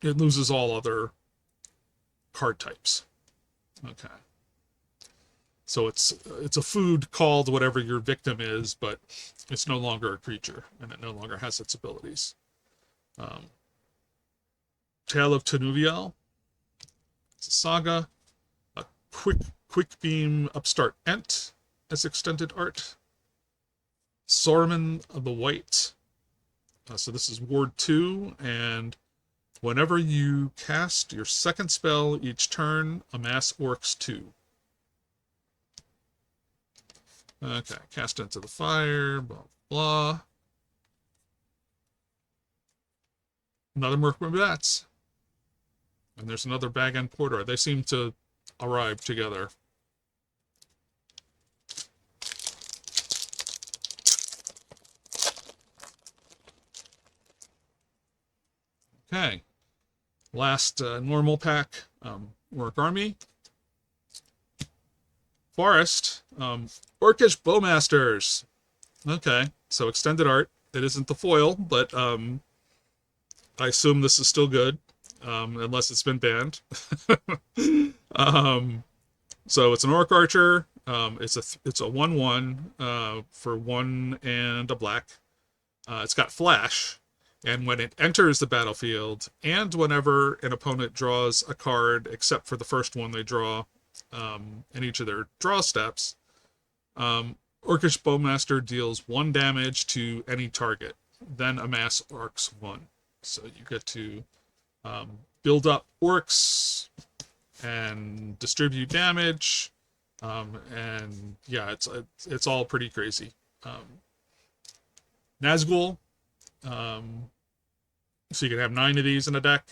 it loses all other card types. Okay. So it's a food called whatever your victim is, but it's no longer a creature, and it no longer has its abilities. Tale of Tenuviel. It's a saga. A Quick Beam Upstart Ent as extended art. Saruman of the White. So this is Ward 2, and whenever you cast your second spell each turn, amass Orcs 2. Okay, cast into the fire, blah, blah. Another Merkman Bats. And there's another Bag End Porter. They seem to arrive together. Okay. Last normal pack, Orc Army. Forest, Orcish Bowmasters. Okay, so extended art. It isn't the foil, but I assume this is still good, unless it's been banned. So it's an Orc Archer. It's a 1/1 for 1 and a black. It's got flash, and when it enters the battlefield, and whenever an opponent draws a card, except for the first one they draw in each of their draw steps, Orcish Bowmaster deals 1 damage to any target, then amass Orcs 1. So you get to build up Orcs and distribute damage, and yeah, it's all pretty crazy. Nazgul, so you can have 9 of these in a deck.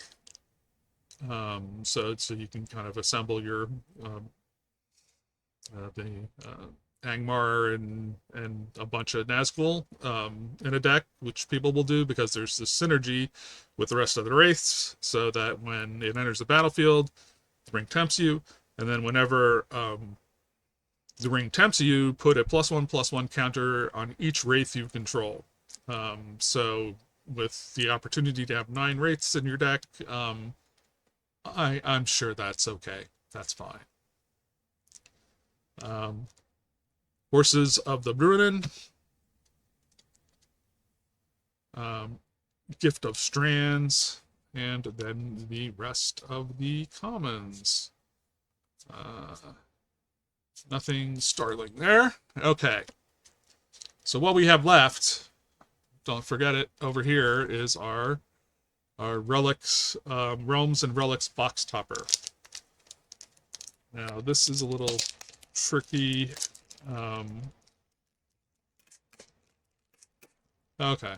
So you can kind of assemble your Angmar and a bunch of Nazgul in a deck, which people will do because there's this synergy with the rest of the wraiths, so that when it enters the battlefield, the ring tempts you, and then whenever the ring tempts you, put a +1/+1 counter on each wraith you control. So with the opportunity to have 9 wraiths in your deck, I'm sure that's okay. That's fine. Horses of the Bruinen. Gift of Strands. And then the rest of the commons. Nothing startling there. Okay. So what we have left, don't forget it, over here is our relics, realms and relics box topper. Now this is a little tricky. Okay.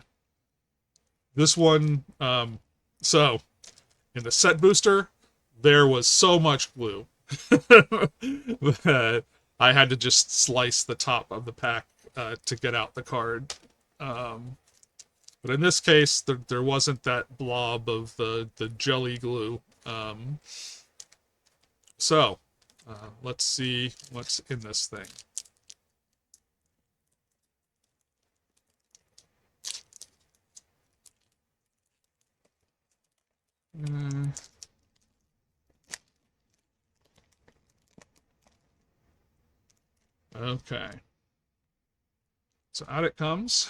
This one, so in the set booster, there was so much glue that I had to just slice the top of the pack to get out the card. But in this case, there wasn't that blob of the jelly glue. So let's see what's in this thing. Okay. So out it comes.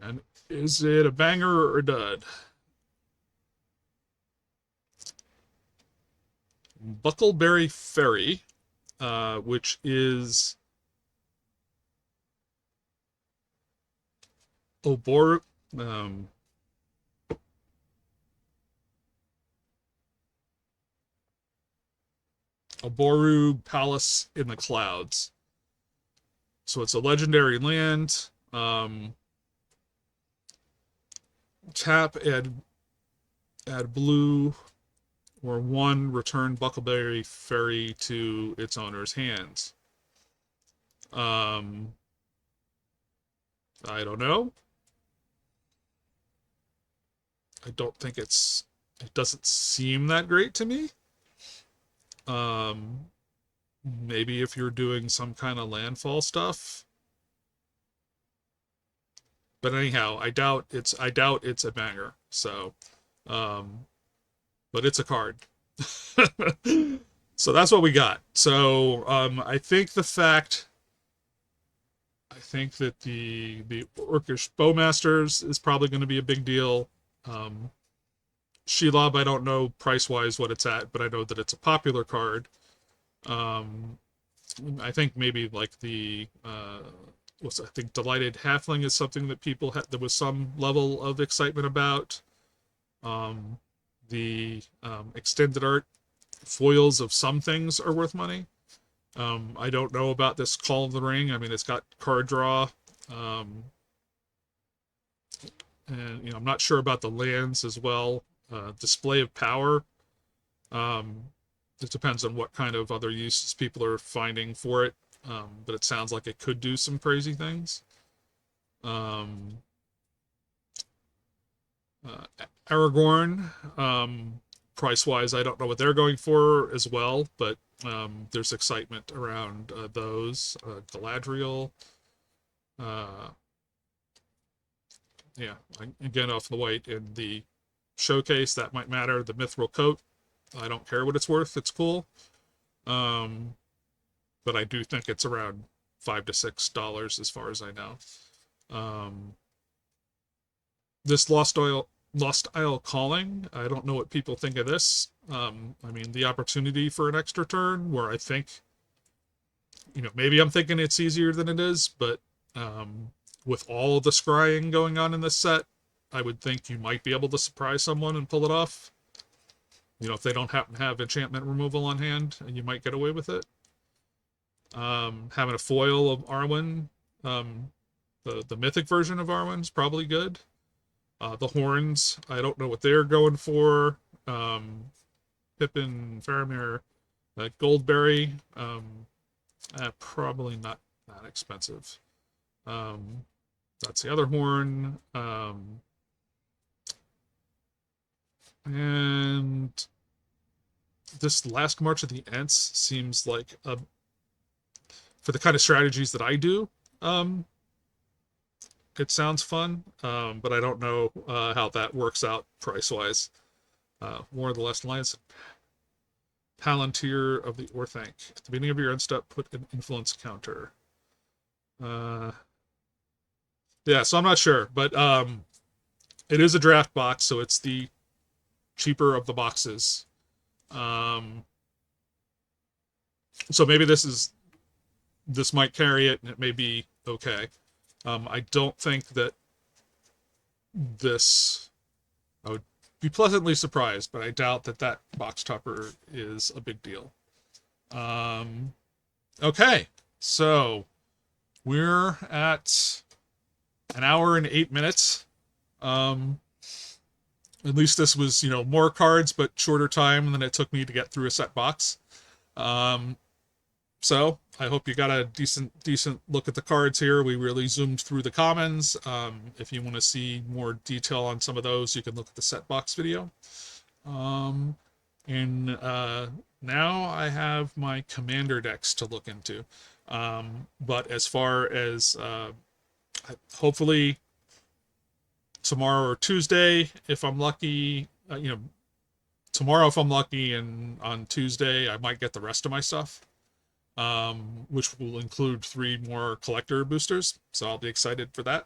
And is it a banger or a dud? Buckleberry Ferry, which is Oboru, Oboru Palace in the Clouds. So it's a legendary land. Tap, add blue, or 1, return Buckleberry Ferry to its owner's hands. I don't know. I don't think it doesn't seem that great to me. Maybe if you're doing some kind of landfall stuff. But anyhow, I doubt it's a banger. So, but it's a card. So that's what we got. So, I think that the Orcish Bowmasters is probably going to be a big deal. Shelob, I don't know price-wise what it's at, but I know that it's a popular card. Um, I think maybe like the I think Delighted Halfling is something that people had there was some level of excitement about. Um, the extended art foils of some things are worth money. I don't know about this Call of the Ring. I mean, it's got card draw, um, and I'm not sure about the lands as well. Display of Power. Um, it depends on what kind of other uses people are finding for it, but it sounds like it could do some crazy things. Um, uh, Aragorn, price wise, I don't know what they're going for as well, but there's excitement around those. Galadriel, uh, yeah, again off the white in the showcase that might matter. The Mithril coat, I don't care what it's worth. It's cool, um, but I do think it's around $5 to $6 as far as I know. Um, this Lost Isle Calling. I don't know what people think of this. I mean, the opportunity for an extra turn where I think, maybe I'm thinking it's easier than it is, but with all of the scrying going on in this set, I would think you might be able to surprise someone and pull it off. If they don't happen to have enchantment removal on hand, and you might get away with it. Having a foil of Arwen, um, the mythic version of Arwen is probably good. The horns, I don't know what they're going for. Pippin, Faramir, Goldberry, probably not that expensive. That's the other horn. And this last March of the Ents seems like for the kind of strategies that I do, it sounds fun, but I don't know how that works out price wise. War of the Last Alliance, Palantir of the Orthanc. At the beginning of your end step, put an influence counter. Uh, yeah, so I'm not sure, but it is a draft box, so it's the cheaper of the boxes. Um, so maybe this might carry it, and it may be okay. I don't think that this. I would be pleasantly surprised, but I doubt that box topper is a big deal. Okay, so we're at an hour and 8 minutes. Um, at least this was, more cards, but shorter time than it took me to get through a set box. Um, so I hope you got a decent look at the cards here. We really zoomed through the commons. If you want to see more detail on some of those, you can look at the set box video. And now I have my commander decks to look into. But as far as hopefully tomorrow or Tuesday, if I'm lucky, tomorrow if I'm lucky, and on Tuesday I might get the rest of my stuff, which will include 3 more collector boosters. So I'll be excited for that.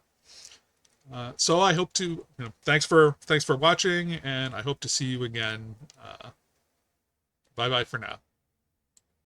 So I hope to, thanks for watching, and I hope to see you again. Bye bye for now.